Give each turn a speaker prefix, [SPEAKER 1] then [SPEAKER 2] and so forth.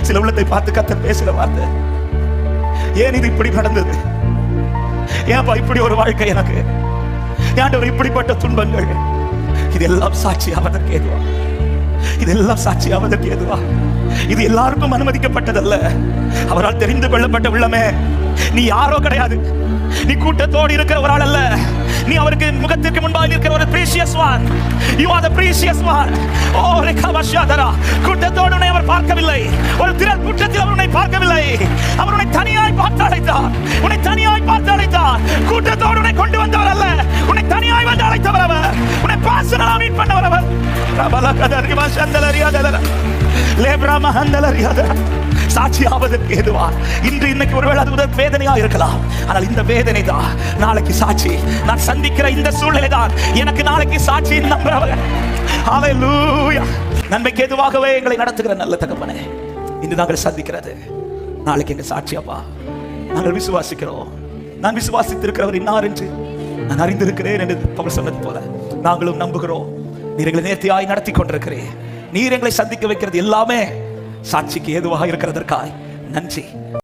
[SPEAKER 1] சில உள்ளத்தை பார்த்து கர்த்தர் பேசுற வார்த்தை, ஏன் இது இப்படி நடந்தது, ஏன்பா இப்படி ஒரு வாழ்க்கை எனக்கு, ஆண்டவர் இப்படிப்பட்ட துன்பங்கள், இதெல்லாம் சாட்சியாவதற்கு ஏதுவா, இதெல்லாம் சாட்சியாவதற்கு ஏதுவா? இது எல்லாருக்கும் அனுமதிக்கப்பட்டதல்ல. அவரால் தெரிந்து கொள்ளப்பட்ட உள்ளமே, நீ யாரோ கிடையாது, நீ கூட்டத்தோடு இருக்கிற ஒரு ஆள் அல்ல, நீ அவருக்கு முகத்திற்கு முன்பாக இருக்கிற ஒரு precious one. You are the precious one. ஓ ரெகவஷாதரா, கூட்டத்தோடு உன்னை அவர் பார்க்கவில்லை, ஒரு திரள் கூட்டத்தில் அவர் உன்னை பார்க்கவில்லை, அவர் உன்னை தனியாய் பார்த்து அழைத்தார், உன்னை தனியாய் பார்த்து அழைத்தார். கூட்டத்தோடு உன்னை கொண்டு வந்தவர் அல்ல, உன்னை தனியாய் வந்து அழைத்தவர் அவர், உன்னை பர்சனலா மீட் பண்ணவர் அவர். ரபலகதரி வசந்தலரியாதல லேப்ரா மஹந்தலரியாதல. சாட்சியாவதற்கு ஏதுவா? இன்று இன்னைக்கு ஒருவேளை அது முதல் வேதனையா இருக்கலாம், ஆனால் இந்த வேதனை தான் நாளைக்கு சாட்சி. நான் சந்திக்கிற இந்த சூழ்நிலை தான் எனக்கு நாளைக்கு சாட்சி நம்புறவங்க. ஹல்லேலூயா. நன்மைக்கு ஏதுவாகவே எங்களை நடத்துகிற நல்ல தகப்பனே, இன்று நாங்கள் சந்திக்கிறது நாளைக்கு எங்க சாட்சியாப்பா. நாங்கள் விசுவாசிக்கிறோம், நான் விசுவாசித்திருக்கிறவர் இன்னார் என்று நான் அறிந்திருக்கிறேன் என்று பவுல் சொன்னது போல நாங்களும் நம்புகிறோம். நீர் எங்களை நேர்த்தியாய் நடத்தி கொண்டிருக்கிறேன். நீர் எங்களை சந்திக்க வைக்கிறது எல்லாமே சாட்சிக்கு ஏதுவாக இருக்கிறதற்காய் நன்றி.